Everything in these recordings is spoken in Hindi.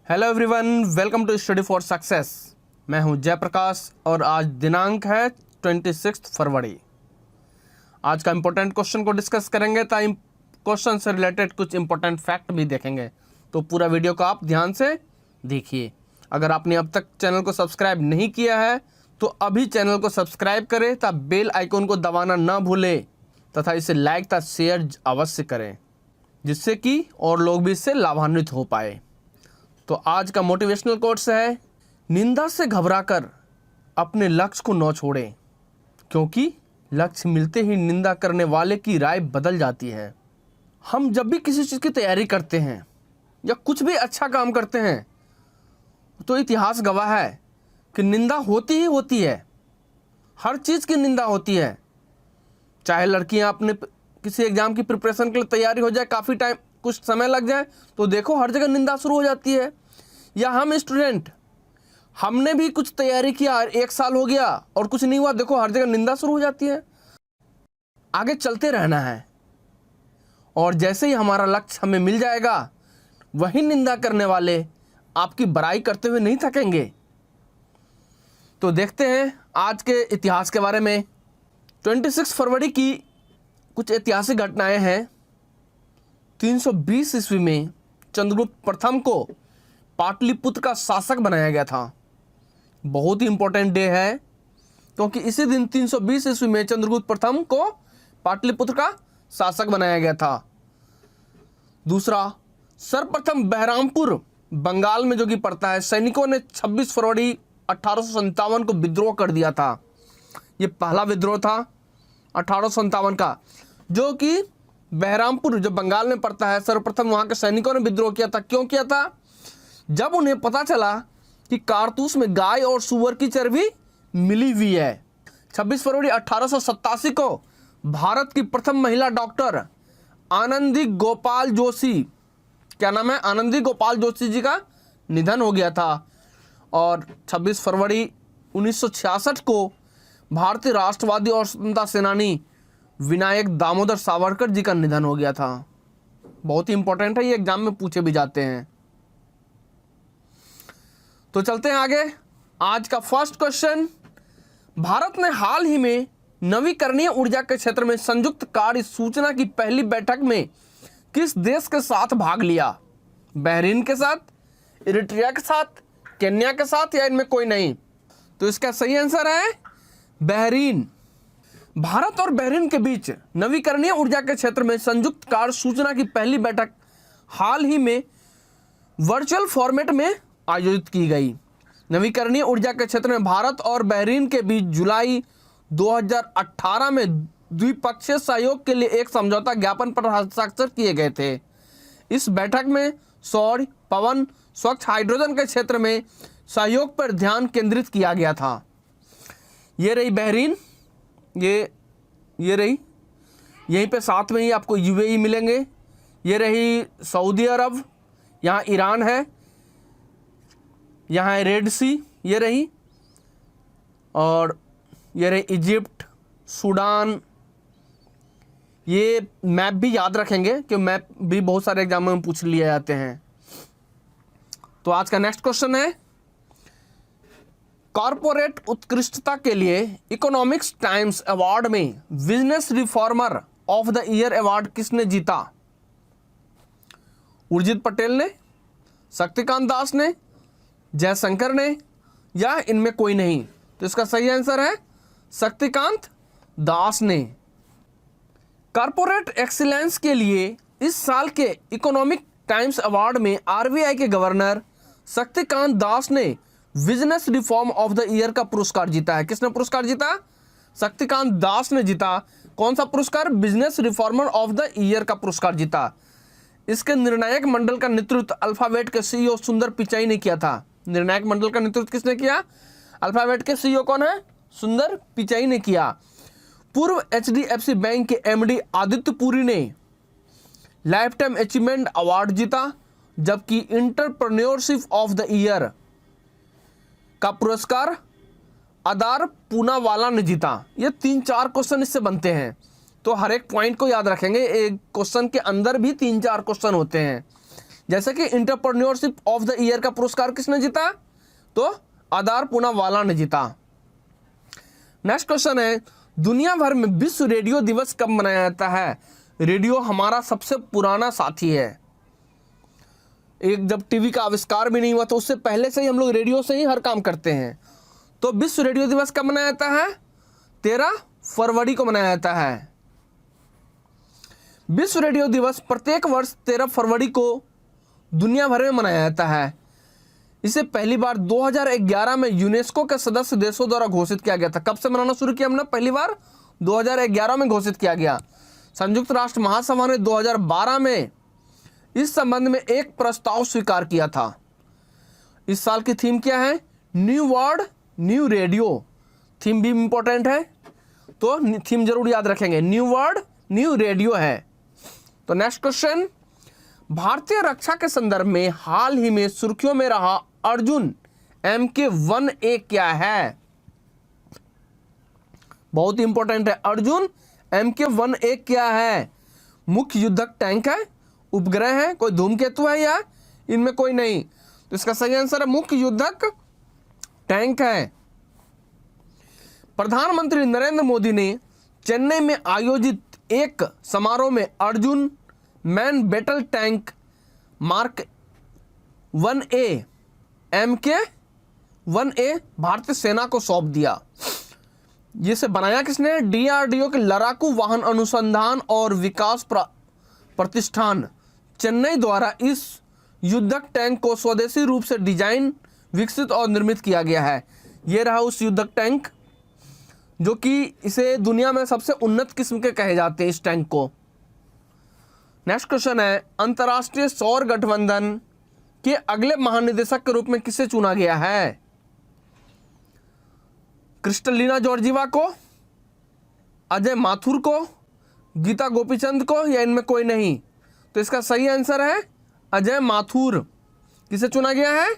Hello everyone, welcome to study for success. मैं हूं जयप्रकाश और आज दिनांक है 26 फरवरी। आज का इंपॉर्टेंट क्वेश्चन को डिस्कस करेंगे। क्वेश्चन से रिलेटेड कुछ इंपॉर्टेंट फैक्ट भी देखेंगे, तो पूरा वीडियो को आप ध्यान से देखिए। अगर आपने अब तक चैनल को सब्सक्राइब नहीं किया है तो अभी चैनल को सब्सक्राइब करें तथा बेल आइकन को दबाना ना भूलें तथा इसे लाइक तथा शेयर अवश्य करें, जिससे कि और लोग भी इससे लाभान्वित हो पाए। तो आज का मोटिवेशनल कोट्स है, निंदा से घबराकर अपने लक्ष्य को न छोड़ें, क्योंकि लक्ष्य मिलते ही निंदा करने वाले की राय बदल जाती है। हम जब भी किसी चीज़ की तैयारी करते हैं या कुछ भी अच्छा काम करते हैं तो इतिहास गवाह है कि निंदा होती ही होती है। हर चीज़ की निंदा होती है। चाहे लड़कियां अपने किसी एग्ज़ाम की प्रिपरेशन के लिए तैयारी हो जाए, काफ़ी टाइम कुछ समय लग जाए तो देखो हर जगह निंदा शुरू हो जाती है। या हम स्टूडेंट, हमने भी कुछ तैयारी किया, 1 साल हो गया और कुछ नहीं हुआ, देखो हर जगह निंदा शुरू हो जाती है। आगे चलते रहना है और जैसे ही हमारा लक्ष्य हमें मिल जाएगा, वही निंदा करने वाले आपकी बड़ाई करते हुए नहीं थकेंगे। तो देखते हैं आज के इतिहास के बारे में। 26 फरवरी की कुछ ऐतिहासिक घटनाएं हैं। 320 ईस्वी में चंद्रगुप्त प्रथम को पाटलिपुत्र का शासक बनाया गया था। बहुत ही इंपॉर्टेंट डे है, क्योंकि इसी दिन 320 ईस्वी में चंद्रगुप्त प्रथम को पाटलिपुत्र का शासक बनाया गया था। दूसरा, सर्वप्रथम बहरामपुर बंगाल में जो कि पड़ता है, सैनिकों ने 26 फरवरी 1857 को विद्रोह कर दिया था। ये पहला विद्रोह था 1857 का, जो कि बहरामपुर जो बंगाल में पड़ता है, सर्वप्रथम वहाँ के सैनिकों ने विद्रोह किया था। क्यों किया था? जब उन्हें पता चला कि कारतूस में गाय और सूअर की चर्बी मिली हुई है। 26 फरवरी 1887 को भारत की प्रथम महिला डॉक्टर आनंदी गोपाल जोशी, क्या नाम है, आनंदी गोपाल जोशी जी का निधन हो गया था। और 26 फरवरी 1966 को भारतीय राष्ट्रवादी और स्वतंत्रता सेनानी विनायक दामोदर सावरकर जी का निधन हो गया था। बहुत ही इंपॉर्टेंट है, ये एग्जाम में पूछे भी जाते हैं। तो चलते हैं आगे। आज का फर्स्ट क्वेश्चन, भारत ने हाल ही में नवीकरणीय ऊर्जा के क्षेत्र में संयुक्त कार्य सूचना की पहली बैठक में किस देश के साथ भाग लिया? बहरीन के साथ, इरिट्रिया के साथ, केन्या के साथ, या इनमें कोई नहीं? तो इसका सही आंसर है बहरीन। भारत और बहरीन के बीच नवीकरणीय ऊर्जा के क्षेत्र में संयुक्त कार्य सूचना की पहली बैठक हाल ही में वर्चुअल फॉर्मेट में आयोजित की गई। नवीकरणीय ऊर्जा के क्षेत्र में भारत और बहरीन के बीच जुलाई 2018 में द्विपक्षीय सहयोग के लिए एक समझौता ज्ञापन पर हस्ताक्षर किए गए थे। इस बैठक में सौर, पवन, स्वच्छ हाइड्रोजन के क्षेत्र में सहयोग पर ध्यान केंद्रित किया गया था। ये रही बहरीन, ये रही, यहीं पे साथ में ही आपको यूएई मिलेंगे। ये रही सऊदी अरब, यहाँ ईरान है, यहाँ है रेड सी, ये रही, और ये रही इजिप्ट, सूडान। ये मैप भी याद रखेंगे कि मैप भी बहुत सारे एग्जामों में पूछ लिए जाते हैं। तो आज का नेक्स्ट क्वेश्चन है, कॉरपोरेट उत्कृष्टता के लिए इकोनॉमिक्स टाइम्स अवार्ड में business reformer of the year award किसने जीता? उर्जित पटेल ने, शक्तिकांत दास ने, जयशंकर ने, या इनमें कोई नहीं? तो इसका सही आंसर है शक्तिकांत दास ने। कॉरपोरेट एक्सीलेंस के लिए इस साल के इकोनॉमिक टाइम्स अवार्ड में आरबीआई के गवर्नर शक्तिकांत दास ने business reform of the year का पुरस्कार जीता है। किसने पुरस्कार जीता? शक्तिकांत दास ने जीता। कौन सा पुरस्कार? Business reformer of the year का पुरस्कार जीता। इसके निर्णायक मंडल का नेतृत्व अल्फाबेट के सीईओ सुंदर पिचाई ने किया था। निर्णायक मंडल का नेतृत्व किसने किया? अल्फाबेट के सीईओ कौन है? सुंदर पिचाई ने किया। पूर्व एचडीएफसी बैंक के एमडी आदित्य पुरी ने लाइफ टाइम अचीवमेंट अवार्ड जीता, जबकि इंटरप्रेन्योरशिप ऑफ द ईयर का पुरस्कार अदार पूनावाला ने जीता। ये 3-4 क्वेश्चन इससे बनते हैं, तो हर एक पॉइंट को याद रखेंगे। एक क्वेश्चन के अंदर भी 3-4 क्वेश्चन होते हैं। जैसे कि एंटरप्रेन्योरशिप ऑफ द ईयर का पुरस्कार किसने जीता? तो आदार पूनावाला ने जीता। नेक्स्ट क्वेश्चन है, दुनिया भर में विश्व रेडियो दिवस कब मनाया जाता है? रेडियो हमारा सबसे पुराना साथी है। एक जब टीवी का आविष्कार भी नहीं हुआ तो उससे पहले से ही हम लोग रेडियो से ही हर काम करते हैं। तो विश्व रेडियो दिवस कब मनाया जाता है? 13 फरवरी को मनाया जाता है। विश्व रेडियो दिवस प्रत्येक वर्ष 13 फरवरी को दुनिया भर में मनाया जाता है। इसे पहली बार 2011 में यूनेस्को के सदस्य देशों द्वारा घोषित किया गया था। कब से मनाना शुरू किया हमने? पहली बार 2011 में घोषित किया गया। संयुक्त राष्ट्र महासभा ने 2012 में इस संबंध में एक प्रस्ताव स्वीकार किया था। इस साल की थीम क्या है? New word new radio. Theme भी इंपॉर्टेंट है, तो थीम जरूर याद रखेंगे, न्यू वर्ड न्यू रेडियो है। तो नेक्स्ट क्वेश्चन, भारतीय रक्षा के संदर्भ में हाल ही में सुर्खियों में रहा अर्जुन MK-1A क्या है? बहुत इंपॉर्टेंट है। अर्जुन MK-1A क्या है? मुख्य युद्धक टैंक है, उपग्रह है, कोई धूमकेतु है या इनमें कोई नहीं? तो इसका सही आंसर है मुख्य युद्धक टैंक है। प्रधानमंत्री नरेंद्र मोदी ने चेन्नई में आयोजित एक समारोह में Arjun man battle tank mark 1A MK-1A भारतीय सेना को सौंप दिया। जिसे बनाया किसने? DRDO के लड़ाकू वाहन अनुसंधान और विकास प्रतिष्ठान चेन्नई द्वारा इस युद्धक टैंक को स्वदेशी रूप से डिजाइन, विकसित और निर्मित किया गया है। यह रहा उस युद्धक टैंक जो कि इसे दुनिया में सबसे उन्नत किस्म के कहे जाते हैं, इस टैंक को। नेक्स्ट क्वेश्चन है, अंतर्राष्ट्रीय सौर गठबंधन के अगले महानिदेशक के रूप में किसे चुना गया है? क्रिस्टलिना जॉर्जीवा को, अजय माथुर को, गीता गोपीचंद को या इनमें कोई नहीं? तो इसका सही आंसर है अजय माथुर। किसे चुना गया है?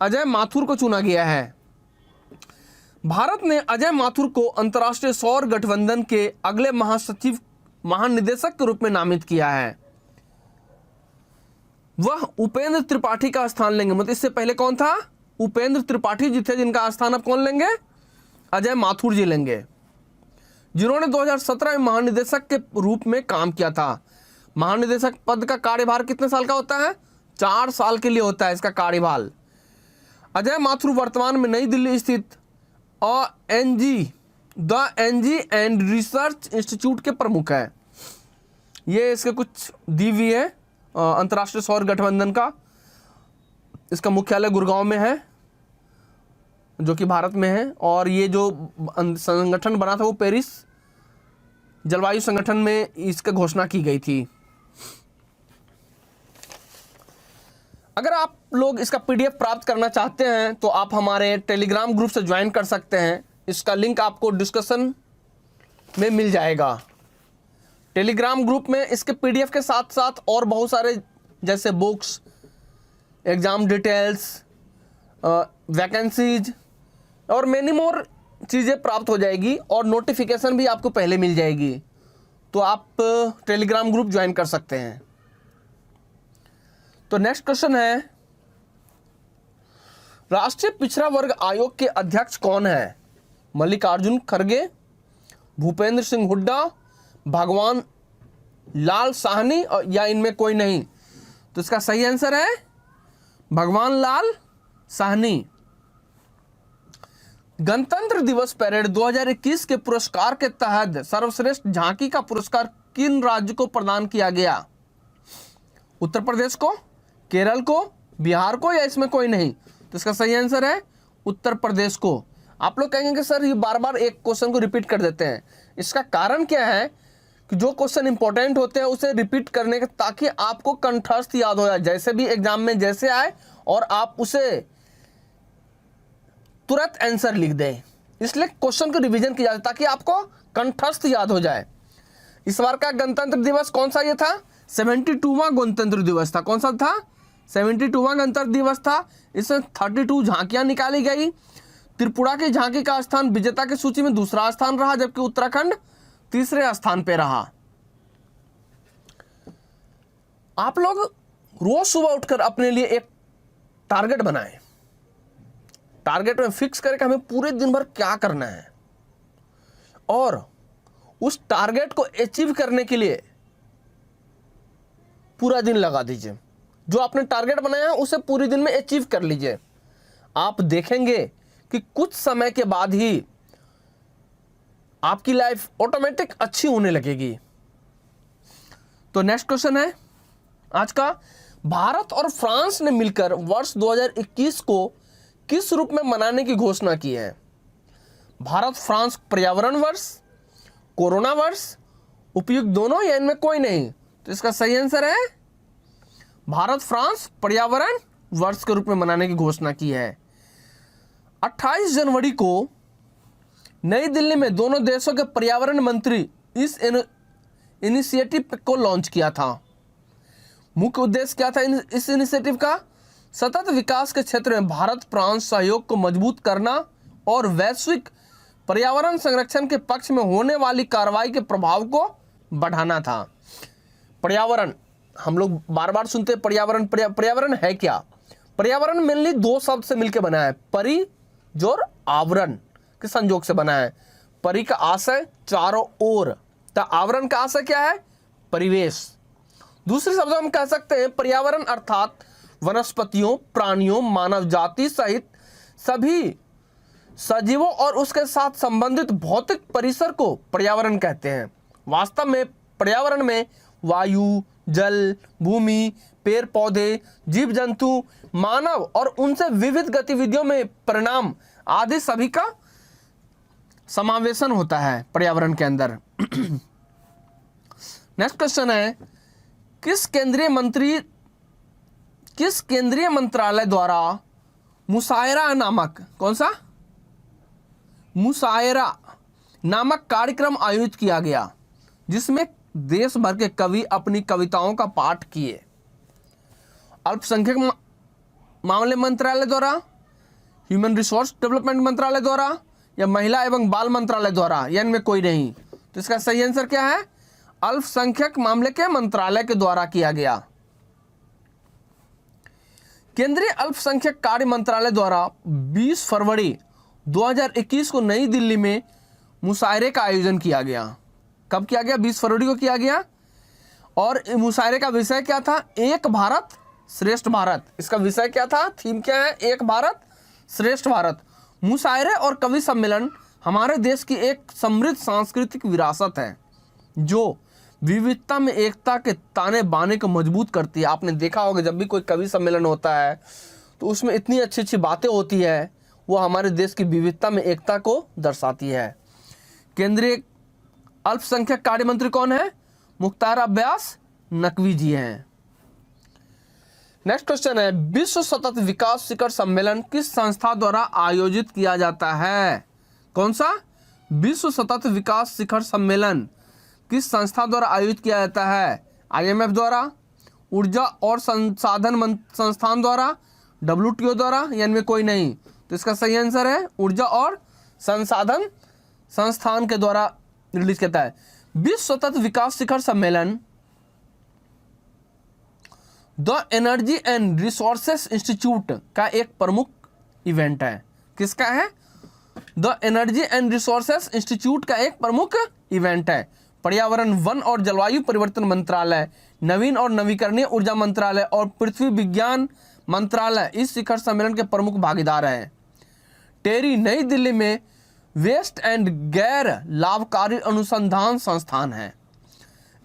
अजय माथुर को चुना गया है। भारत ने अजय माथुर को अंतर्राष्ट्रीय सौर गठबंधन के अगले महासचिव महानिदेशक के रूप में नामित किया है। वह उपेंद्र त्रिपाठी का स्थान लेंगे। मतलब इससे पहले कौन था? उपेंद्र त्रिपाठी जी थे, जिनका स्थान अब कौन लेंगे? अजय माथुर जी लेंगे, जिन्होंने 2017 में महानिदेशक के रूप में काम किया था। महानिदेशक पद का कार्यभार कितने साल का होता है? 4 साल के लिए होता है इसका कार्यभार। अजय माथुर वर्तमान में नई दिल्ली स्थित the energy and research institute के प्रमुख है। ये इसके कुछ दी हुई है अंतर्राष्ट्रीय सौर गठबंधन का। इसका मुख्यालय गुड़गांव में है, जो कि भारत में है। और ये जो संगठन बना था वो पेरिस जलवायु संगठन में इसकी घोषणा की गई थी। अगर आप लोग इसका PDF प्राप्त करना चाहते हैं तो आप हमारे टेलीग्राम ग्रुप से ज्वाइन कर सकते हैं। इसका लिंक आपको डिस्कशन में मिल जाएगा। टेलीग्राम ग्रुप में इसके PDF के साथ साथ और बहुत सारे जैसे बुक्स, एग्ज़ाम डिटेल्स, वैकेंसीज और मैनी मोर चीज़ें प्राप्त हो जाएगी और नोटिफिकेशन भी आपको पहले मिल जाएगी। तो आप टेलीग्राम ग्रुप ज्वाइन कर सकते हैं। तो नेक्स्ट क्वेश्चन है, राष्ट्रीय पिछड़ा वर्ग आयोग के अध्यक्ष कौन है? मल्लिकार्जुन खड़गे, भूपेंद्र सिंह हुड्डा, भगवान लाल साहनी या इनमें कोई नहीं? तो इसका सही आंसर है भगवान लाल साहनी। गणतंत्र दिवस परेड 2021 के पुरस्कार के तहत सर्वश्रेष्ठ झांकी का पुरस्कार किन राज्य को प्रदान किया गया? उत्तर प्रदेश को, केरल को, बिहार को या इसमें कोई नहीं? तो इसका सही आंसर है उत्तर प्रदेश को। आप लोग कहेंगे कि सर ये बार बार एक क्वेश्चन को रिपीट कर देते हैं। इसका कारण क्या है कि जो क्वेश्चन इंपॉर्टेंट होते हैं उसे रिपीट करने का, ताकि आपको कंठस्थ याद हो जाए, जैसे भी एग्जाम में जैसे आए और आप उसे तुरंत आंसर लिख दें। इसलिए क्वेश्चन को रिवीजन किया जाता है ताकि आपको कंठस्थ याद हो जाए। इस बार का गणतंत्र दिवस कौन सा ये था? 72वां गणतंत्र दिवस था। कौन सा था? 72वां गणतंत्र दिवस था। इसमें 32 झांकियां निकाली गई। त्रिपुरा की झांकी का स्थान विजेता की सूची में दूसरा स्थान रहा, जबकि उत्तराखंड तीसरे स्थान पे रहा। आप लोग रोज सुबह उठकर अपने लिए एक टारगेट बनाएं। टारगेट में फिक्स करें कि हमें पूरे दिन भर क्या करना है, और उस टारगेट को अचीव करने के लिए पूरा दिन लगा दीजिए। जो आपने टारगेट बनाया है उसे पूरे दिन में अचीव कर लीजिए। आप देखेंगे कि कुछ समय के बाद ही आपकी लाइफ ऑटोमेटिक अच्छी होने लगेगी। तो नेक्स्ट क्वेश्चन है आज का, भारत और फ्रांस ने मिलकर वर्ष 2021 को किस रूप में मनाने की घोषणा की है? भारत फ्रांस पर्यावरण वर्ष, कोरोना वर्ष, उपयुक्त दोनों या इनमें कोई नहीं? तो इसका सही आंसर है भारत फ्रांस पर्यावरण वर्ष के रूप में मनाने की घोषणा की है। 28 जनवरी को नई दिल्ली में दोनों देशों के पर्यावरण मंत्री इस इनिशिएटिव को लॉन्च किया था। मुख्य उद्देश्य क्या था इस इनिशिएटिव का? सतत विकास के क्षेत्र में भारत फ्रांस सहयोग को मजबूत करना और वैश्विक पर्यावरण संरक्षण के पक्ष में होने वाली कार्रवाई के प्रभाव को बढ़ाना था। पर्यावरण, हम लोग बार बार सुनते हैं पर्यावरण। पर्यावरण है क्या? पर्यावरण मेनली दो शब्द से मिलकर बना है, परि और आवरण के संयोग से बना है। परि का आशय चारों ओर, तो आवरण का आशय क्या है? परिवेश। दूसरे शब्दों में कह सकते हैं पर्यावरण अर्थात वनस्पतियों, प्राणियों, मानव जाति सहित सभी सजीवों और उसके साथ संबंधित भौतिक परिसर को पर्यावरण कहते हैं। वास्तव में पर्यावरण में वायु, जल, भूमि, पेड़ पौधे, जीव जंतु, मानव और उनसे विविध गतिविधियों में परिणाम आदि सभी का समावेशन होता है पर्यावरण के अंदर। नेक्स्ट क्वेश्चन है, किस केंद्रीय मंत्रालय द्वारा मुशायरा नामक, कौन सा? मुशायरा नामक कार्यक्रम आयोजित किया गया, जिसमें देश भर के कवि अपनी कविताओं का पाठ किए? अल्पसंख्यक मामले मंत्रालय द्वारा, ह्यूमन रिसोर्स डेवलपमेंट मंत्रालय द्वारा, या महिला एवं बाल मंत्रालय द्वारा, या इनमें कोई नहीं? तो इसका सही आंसर क्या है? अल्पसंख्यक मामले के मंत्रालय के द्वारा किया गया। केंद्रीय अल्पसंख्यक कार्य मंत्रालय द्वारा 20 फरवरी 2021 को नई दिल्ली में मुशायरे का आयोजन किया गया। कब किया गया? 20 फरवरी को किया गया। और मुशायरे का विषय क्या था? एक भारत श्रेष्ठ भारत। इसका विषय क्या था? थीम क्या है? एक भारत श्रेष्ठ भारत। मुशायरे और कवि सम्मेलन हमारे देश की एक समृद्ध सांस्कृतिक विरासत है, जो विविधता में एकता के ताने बाने को मजबूत करती है। आपने देखा होगा जब भी कोई कवि सम्मेलन होता है तो उसमें इतनी अच्छी अच्छी बातें होती है, वो हमारे देश की विविधता में एकता को दर्शाती है। केंद्रीय अल्पसंख्यक कार्य मंत्री कौन है? मुख्तार अब्बास नकवी जी हैं। नेक्स्ट क्वेश्चन है, विश्व सतत विकास शिखर सम्मेलन किस संस्था द्वारा आयोजित किया जाता है? कौन सा? विश्व सतत विकास शिखर सम्मेलन किस संस्था द्वारा आयोजित किया जाता है? IMF द्वारा, ऊर्जा और संसाधन संस्थान द्वारा, WTO द्वारा, या इनमें कोई नहीं? तो इसका सही आंसर है ऊर्जा और संसाधन संस्थान के द्वारा रिलीज किया है। विश्व सतत विकास शिखर सम्मेलन the energy and resources institute का एक प्रमुख इवेंट है। किसका है? The energy and resources institute का एक प्रमुख इवेंट है। पर्यावरण, वन और जलवायु परिवर्तन मंत्रालय, नवीन और नवीकरणीय ऊर्जा मंत्रालय और पृथ्वी विज्ञान मंत्रालय इस शिखर सम्मेलन के प्रमुख भागीदार हैं। टेरी नई दिल्ली में वेस्ट एंड गैर लाभकारी अनुसंधान संस्थान है।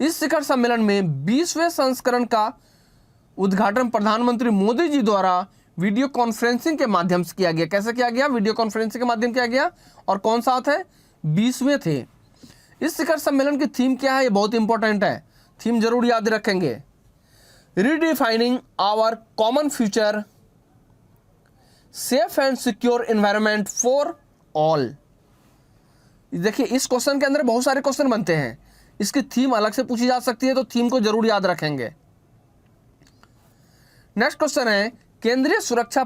इस शिखर सम्मेलन में 20वें संस्करण का उद्घाटन प्रधानमंत्री मोदी जी द्वारा वीडियो कॉन्फ्रेंसिंग के माध्यम से किया गया। कैसे किया गया? वीडियो कॉन्फ्रेंसिंग के माध्यम किया गया। और कौन सा थे? 20वें थे। इस शिखर सम्मेलन की थीम क्या है? ये बहुत इंपॉर्टेंट है, थीम जरूर याद रखेंगे। Redefining our common future, safe and secure environment for all. देखिए इस क्वेश्चन के अंदर बहुत सारे क्वेश्चन बनते हैं, इसकी थीम अलग से पूछी जा सकती है, तो थीम को जरूर याद रखेंगे। नेक्स्ट क्वेश्चन है, केंद्रीय सुरक्षा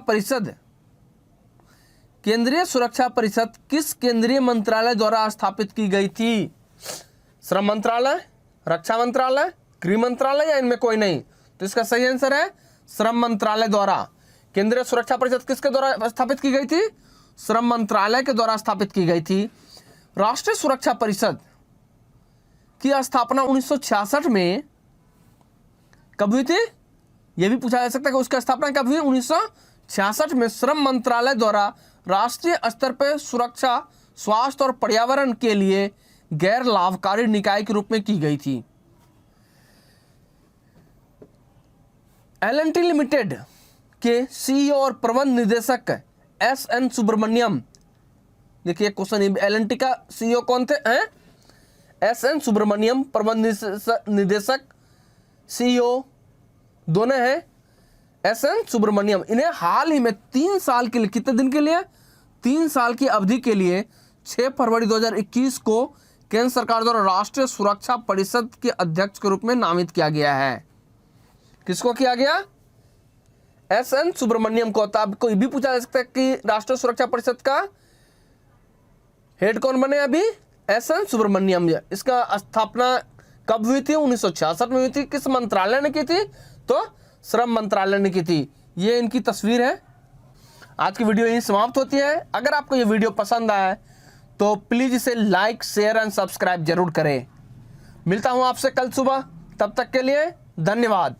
परिषद किस केंद्रीय मंत्रालय द्वारा स्थापित की गई थी? श्रम मंत्रालय, रक्षा मंत्रालय, गृह मंत्रालय, या इनमें कोई नहीं? तो इसका सही आंसर है श्रम मंत्रालय द्वारा। केंद्रीय सुरक्षा परिषद किसके द्वारा स्थापित की गई थी? श्रम मंत्रालय के द्वारा स्थापित की गई थी। राष्ट्रीय सुरक्षा परिषद की स्थापना 1966 में कब हुई थी? यह भी पूछा जा सकता है कि उसकी स्थापना कब हुई? 1966 में श्रम मंत्रालय द्वारा राष्ट्रीय स्तर पर सुरक्षा, स्वास्थ्य और पर्यावरण के लिए गैर लाभकारी निकाय के रूप में की गई थी। L&T लिमिटेड के सीईओ और प्रबंध निदेशक SN सुब्रमण्यम, देखिए क्वेश्चन, L&T का सीईओ कौन थे? SN सुब्रमण्यम, प्रबंध निदेशक सीईओ दोनों हैं SN सुब्रमण्यम। इन्हें हाल ही में 3 साल के लिए, कितने दिन के लिए? 3 साल की अवधि के लिए 6 फरवरी 2021 को केंद्र सरकार द्वारा राष्ट्रीय सुरक्षा परिषद के अध्यक्ष के रूप में नामित किया गया है। किसको किया गया? SN सुब्रमण्यम को। तो आपको ये भी पूछा जा सकता है कि राष्ट्रीय सुरक्षा परिषद का हेड कौन बने? अभी SN सुब्रमण्यम। इसका स्थापना कब हुई थी? 1966 में हुई थी। किस मंत्रालय ने की थी? तो श्रम मंत्रालय ने की थी। ये इनकी तस्वीर है। आज की वीडियो यहीं समाप्त होती है। अगर आपको ये वीडियो पसंद आए तो प्लीज़ इसे लाइक, शेयर एंड सब्सक्राइब जरूर करें। मिलता हूँ आपसे कल सुबह, तब तक के लिए धन्यवाद।